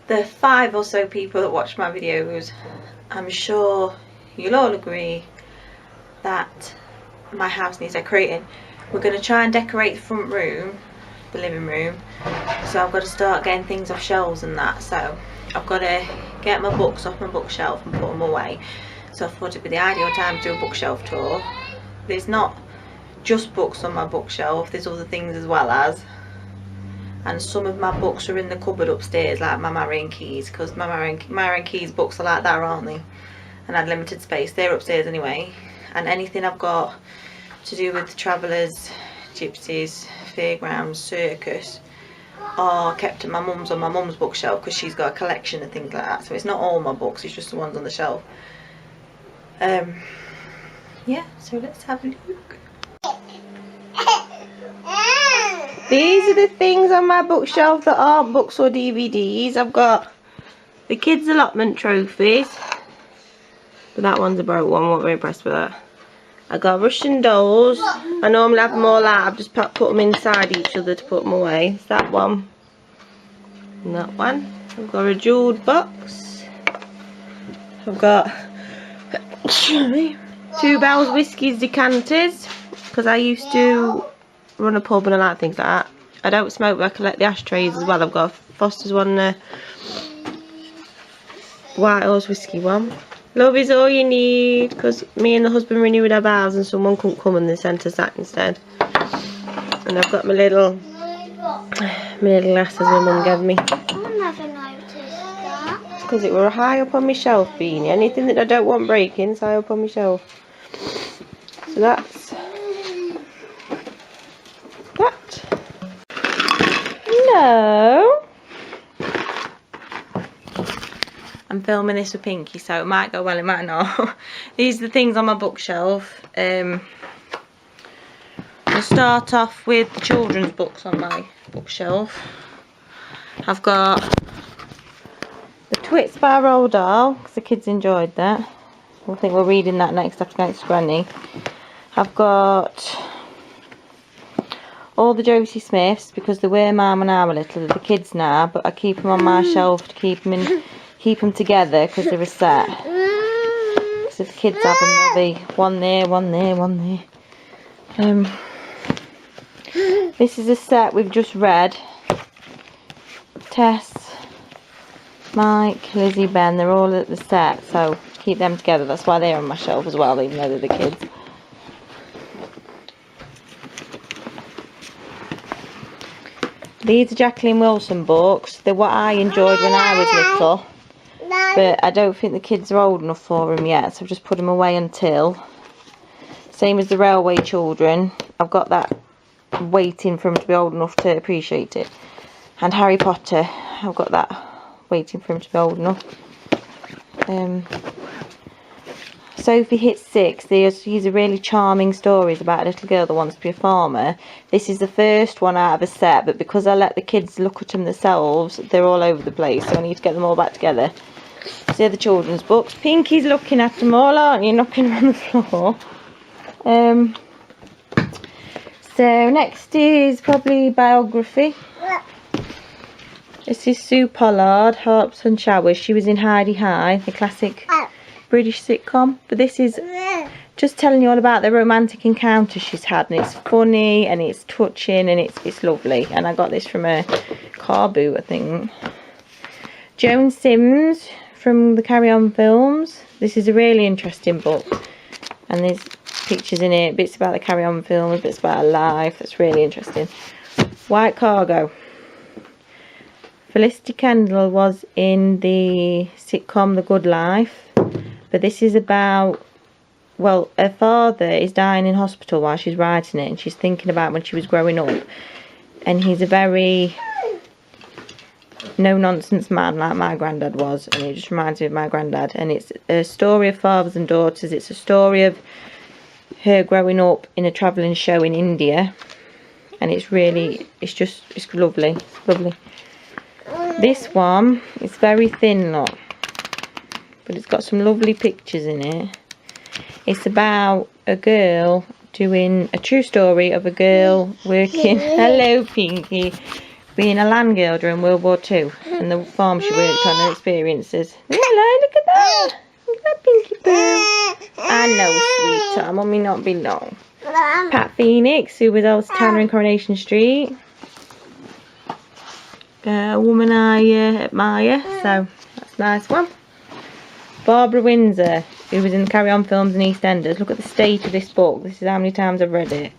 The 5 or so people that watch my videos, I'm sure you'll all agree that my house needs decorating. We're going to try and decorate the front room, the living room, so I've got to start getting things off shelves and that. So I've got to get my books off my bookshelf and put them away. So I thought it'd be the ideal time to do a bookshelf tour. There's not just books on my bookshelf, there's other things as well as. And some of my books are in the cupboard upstairs, like my Marion Keyes, because my Marion Keyes books are like that, aren't they? And I had limited space. They're upstairs anyway. And anything I've got to do with the Travellers, Gypsies, Fairgrounds, Circus are kept at my mum's on my mum's bookshelf, because she's got a collection of things like that. So it's not all my books, it's just the ones on the shelf. Yeah, so let's have a look. These are the things on my bookshelf that aren't books or DVDs. I've got the kids' allotment trophies, but that one's a broke one, I wasn't very impressed with that. I got Russian dolls. I normally have them all out, I've just put them inside each other to put them away. It's that one and that one. I've got a jewelled box. I've got 2 Bell's Whiskies decanters, because I used to run a pub and I like things like that. I don't smoke, but I collect the ashtrays as well. I've got a Foster's one, White Horse Whiskey one. Love is all you need, because me and the husband renewed our vows and someone couldn't come and they sent us that instead. And I've got my little glasses my mum gave me. I never noticed that. It's because it were high up on my shelf, Beanie. Anything that I don't want breaking is high up on my shelf. So that's that. No. I'm filming this with Pinky, so it might go well, it might not. These are the things on my bookshelf. I'll start off with the children's books on my bookshelf. I've got the Twits by Roald Dahl, because the kids enjoyed that. I think we're reading that next after going to Granny. I've got all the Josie Smiths, because they were mine when I was little. They're the kids now, but I keep them on my shelf to keep them together, because they're a set. So if the kids have them, there'll be one there, one there, one there. This is a set we've just read. Tess, Mike, Lizzie, Ben, they're all at the set, so keep them together. That's why they're on my shelf as well, even though they're the kids. These are Jacqueline Wilson books. They're what I enjoyed when I was little, but I don't think the kids are old enough for them yet, so I've just put them away until. Same as the Railway Children. I've got that waiting for them to be old enough to appreciate it. And Harry Potter, I've got that waiting for him to be old enough. Sophie Hits 6. These are really charming stories about a little girl that wants to be a farmer. This is the first one out of a set, but because I let the kids look at them themselves, they're all over the place, so I need to get them all back together. So they're the children's books. Pinky's looking at them all, aren't you? Knocking them on the floor. So next is probably biography. This is Sue Pollard, Harps and Showers. She was in Heidi High, the classic British sitcom. But this is just telling you all about the romantic encounters she's had, and it's funny and it's touching and it's lovely. And I got this from a car boot, I think. Joan Sims from the Carry On films. This is a really interesting book, and there's pictures in it, bits about the Carry On films, bits about her life. That's really interesting. White Cargo. Felicity Kendall was in the sitcom The Good Life, but this is about, well, her father is dying in hospital while she's writing it, and she's thinking about when she was growing up, and he's a very no-nonsense man like my granddad was, and it just reminds me of my granddad. And it's a story of fathers and daughters. It's a story of her growing up in a travelling show in India, and it's lovely. It's lovely. This one is very thin, look, but it's got some lovely pictures in it. It's about a girl doing a true story of a girl working. Hello, Pinky. Being a land girl during World War II, and the farm she worked on, her experiences. Hello, look at that. Look at that, Pinky Poo. I know, sweetheart. Mummy not be long. Pat Phoenix, who was also Tanner in Coronation Street. A woman I admire, so that's a nice one. Barbara Windsor, who was in the Carry On films and EastEnders. Look at the state of this book. This is how many times I've read it.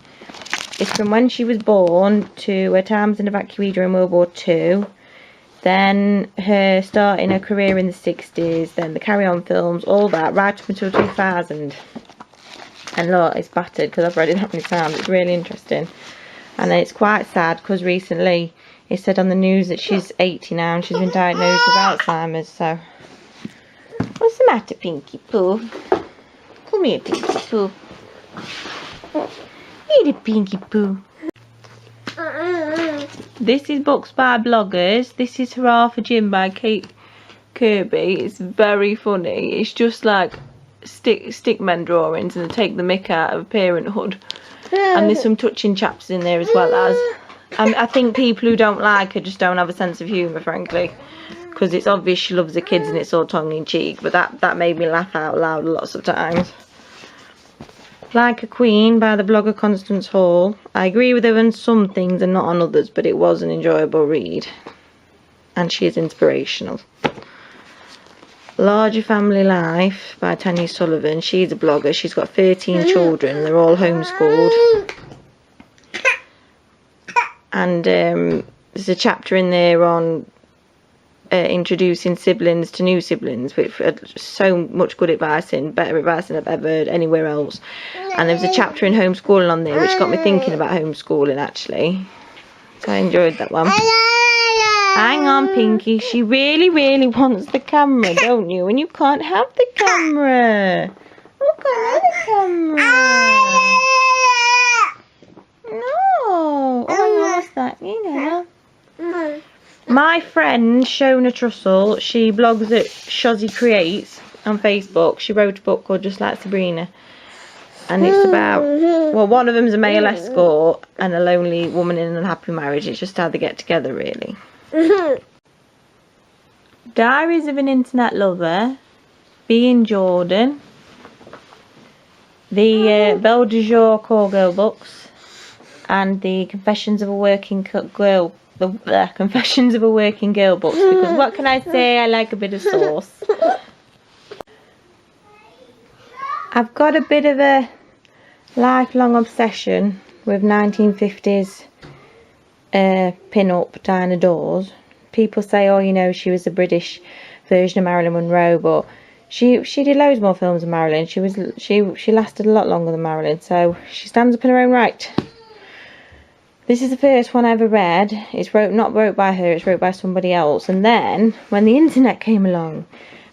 It's from when she was born to her times in evacuee during World War II, then her starting her career in the 60s, then the Carry On films, all that, right up until 2000. And look, it's battered because I've read it that many times. It's really interesting. And it's quite sad because recently it said on the news that she's 80 now and she's been diagnosed with Alzheimer's. So, what's the matter, Pinky Poo? Come here, Pinky Poo. Eat it, Pinky Poo. This is Books by Bloggers. This is Hurrah for Jim by Kate Kirby. It's very funny. It's just like stickmen drawings, and they take the mick out of parenthood. And there's some touching chapters in there as well as. I think people who don't like her just don't have a sense of humour, frankly. Because it's obvious she loves the kids and it's all tongue-in-cheek. But that made me laugh out loud lots of times. Like a Queen by the blogger Constance Hall. I agree with her on some things and not on others, but it was an enjoyable read. And she is inspirational. Larger Family Life by Tanya Sullivan. She's a blogger. She's got 13 children. They're all homeschooled. And there's a chapter in there on introducing siblings to new siblings, which had so much good advice in, better advice than I've ever heard anywhere else. And there was a chapter in homeschooling on there which got me thinking about homeschooling actually, so I enjoyed that one. Hang on, Pinky, she really wants the camera, don't you? And you can't have the camera. You can't have the camera. No. Oh, what's that? You know. My friend Shona Trussell, she blogs at Shozzy Creates on Facebook. She wrote a book called Just Like Sabrina. And it's about, well, one of them's a male escort and a lonely woman in an unhappy marriage. It's just how they get together, really. Diaries of an Internet Lover, Being Jordan, the Belle de Jour Call Girl books, and the Confessions of a Working Girl. The Confessions of a Working Girl books, because what can I say, I like a bit of sauce. I've got a bit of a lifelong obsession with 1950s pin-up Diana Dawes. People say, oh, you know, she was a British version of Marilyn Monroe, but she did loads more films than Marilyn. She lasted a lot longer than Marilyn, so she stands up in her own right. This is the first one I ever read. It's not wrote by her, it's wrote by somebody else. And then, when the internet came along,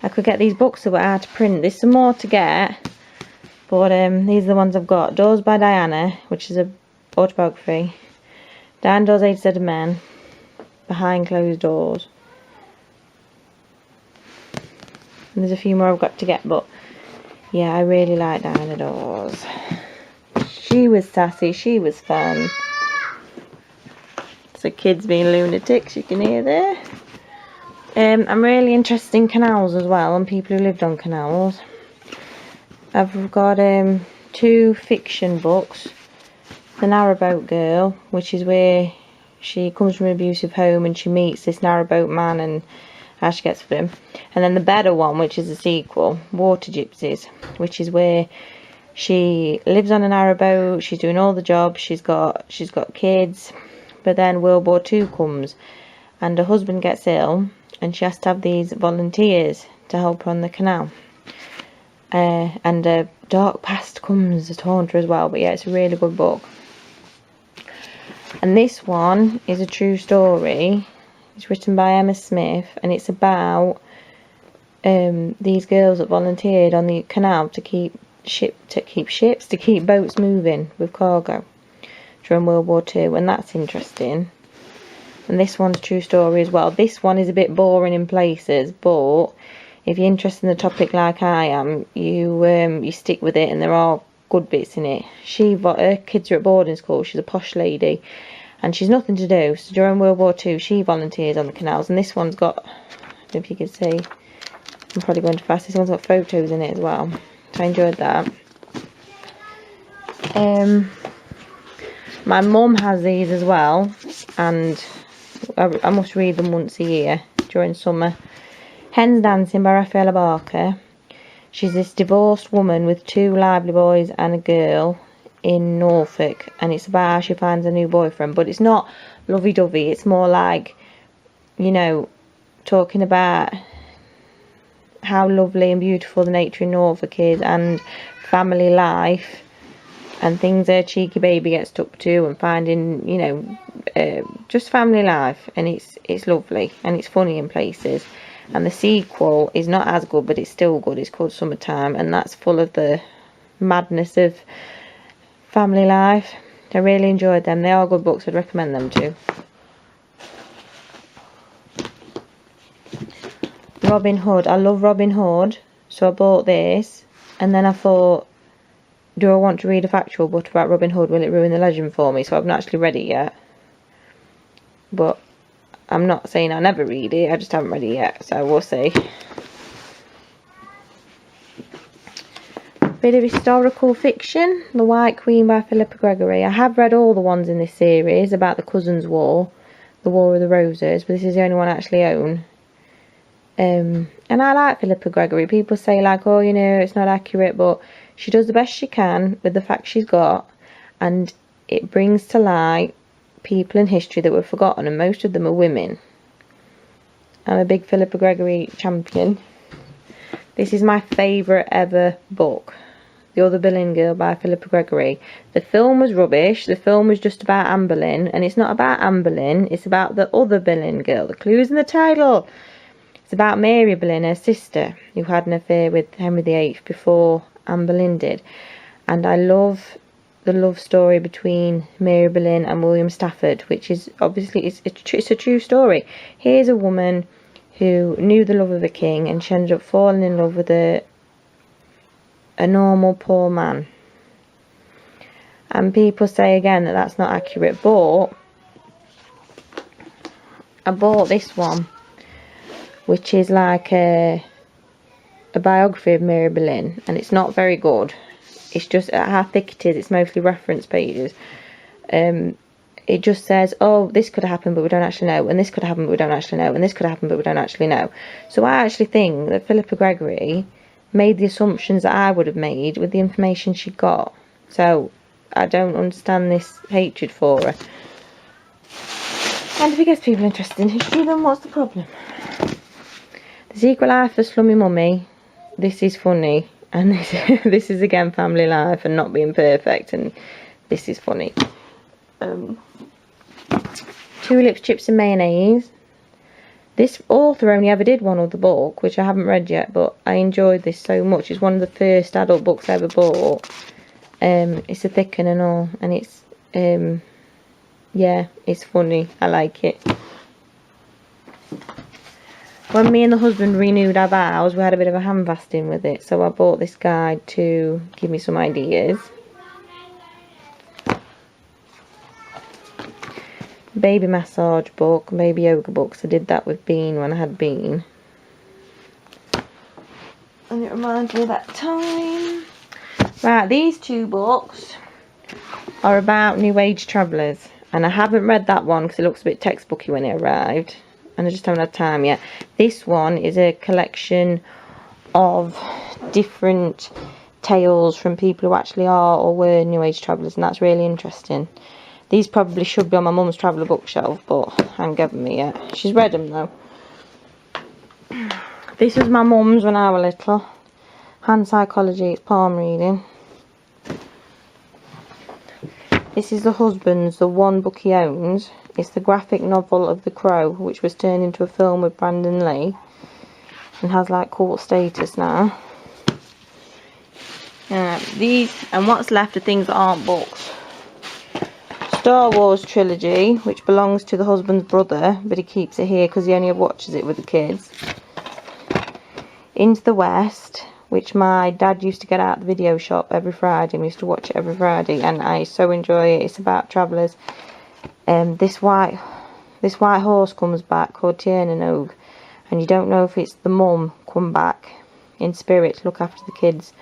I could get these books that were out of print. There's some more to get, but these are the ones I've got. Doors by Diana, which is a autobiography. Diana Dawes, A to Z of Men, Behind Closed Doors. And there's a few more I've got to get, but yeah, I really like Diana Dawes. She was sassy, she was fun. So kids being lunatics, you can hear there. I'm really interested in canals as well, and people who lived on canals. I've got 2 fiction books. The Narrowboat Girl, which is where she comes from an abusive home and she meets this narrowboat man and how she gets with him. And then the better one, which is a sequel, Water Gypsies, which is where she lives on a narrowboat, she's doing all the jobs, she's got kids. But then World War II comes and her husband gets ill and she has to have these volunteers to help her on the canal. And a dark past comes to haunt her as well. But yeah, it's a really good book. And this one is a true story. It's written by Emma Smith, and it's about these girls that volunteered on the canal to keep boats moving with cargo during World War II, and that's interesting. And this one's a true story as well. This one is a bit boring in places, but if you're interested in the topic like I am, you stick with it, and there are good bits in it. Her kids are at boarding school. She's a posh lady, and she's nothing to do. So during World War II, she volunteers on the canals, and this one's got, I don't know if you can see, I'm probably going too fast. This one's got photos in it as well. So I enjoyed that. My mum has these as well, and I must read them once a year during summer. Hens Dancing by Rafaela Barker. She's this divorced woman with 2 lively boys and a girl in Norfolk, and it's about how she finds a new boyfriend, but it's not lovey-dovey. It's more like, you know, talking about how lovely and beautiful the nature in Norfolk is, and family life, and things her cheeky baby gets up to, and finding, you know, just family life. And it's lovely, and it's funny in places. And the sequel is not as good, but it's still good. It's called Summertime, and that's full of the madness of family life. I really enjoyed them. They are good books. I'd recommend them too. Robin Hood. I love Robin Hood, so I bought this, and then I thought, do I want to read a factual book about Robin Hood? Will it ruin the legend for me? So I've not actually read it yet, but I'm not saying I'll never read it. I just haven't read it yet, so we'll see. Bit of historical fiction. The White Queen by Philippa Gregory. I have read all the ones in this series about the Cousins' War, the War of the Roses, but this is the only one I actually own. And I like Philippa Gregory. People say like, oh, you know, it's not accurate, but she does the best she can with the facts she's got, and it brings to light people in history that were forgotten, and most of them are women. I'm a big Philippa Gregory champion. This is my favourite ever book, The Other Boleyn Girl by Philippa Gregory. The film was rubbish. The film was just about Anne Boleyn, and it's not about Anne Boleyn, it's about the other Boleyn girl. The clue's in the title. It's about Mary Boleyn, her sister, who had an affair with Henry VIII before Anne Boleyn did. And I love the love story between Mary Boleyn and William Stafford, which is obviously, it's a true story. Here's a woman who knew the love of a king, and she ended up falling in love with a normal poor man. And people say again that that's not accurate, but I bought this one, which is like a biography of Mary Boleyn, and it's not very good. It's just how thick it is. It's mostly reference pages. It just says, oh, this could have happened, but we don't actually know, and this could have happened, but we don't actually know, and this could have happened, but we don't actually know. So I actually think that Philippa Gregory made the assumptions that I would have made with the information she got. So I don't understand this hatred for her. And if it gets people interested in history, then what's the problem? The Secret Life of the Slummy Mummy. This is funny, and this is again family life and not being perfect, and this is funny. Tulips, Chips and Mayonnaise. This author only ever did one other book, which I haven't read yet, but I enjoyed this so much. It's one of the first adult books I ever bought. It's a thick one and all, and it's yeah, it's funny. I like it. When me and the husband renewed our vows, we had a bit of a hand fasting with it, so I bought this guide to give me some ideas. Baby massage book, baby yoga books. I did that with Bean when I had Bean, and it reminds me of that time. Right, these two books are about New Age travellers, and I haven't read that one because it looks a bit textbooky when it arrived, and I just haven't had time yet. This one is a collection of different tales from people who actually are or were New Age travellers, and that's really interesting. These probably should be on my mum's traveller bookshelf, but I haven't given me yet. She's read them though. This was my mum's when I was little. Hand Psychology, it's palm reading. This is the husband's, the one book he owns. It's the graphic novel of The Crow, which was turned into a film with Brandon Lee and has like cult status now. These and what's left are things that aren't books. Star Wars trilogy, which belongs to the husband's brother, but he keeps it here because he only watches it with the kids. Into the West, which my dad used to get out of the video shop every Friday, and we used to watch it every Friday, and I so enjoy it. It's about travellers. This white horse comes back called Tiernan Og, and you don't know if it's the mum come back in spirit to look after the kids,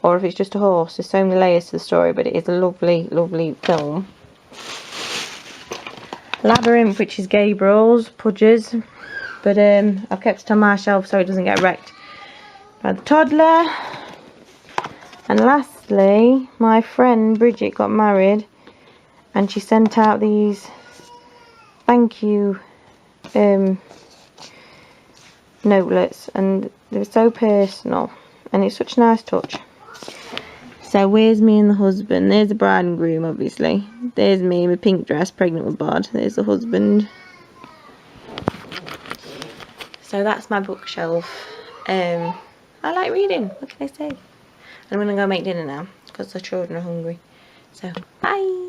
or if it's just a horse. There's so many layers to the story, but it is a lovely, lovely film. Labyrinth, which is Gabriel's, Pudge's, but I've kept it on my shelf so it doesn't get wrecked by the toddler. And lastly, my friend Bridget got married and she sent out these thank you notelets, and they were so personal and it's such a nice touch. So where's me and the husband? There's the bride and groom, obviously. There's me in my pink dress, pregnant with Bod. There's the husband. So that's my bookshelf. I like reading. What can I say? I'm going to go make dinner now because the children are hungry. So, bye.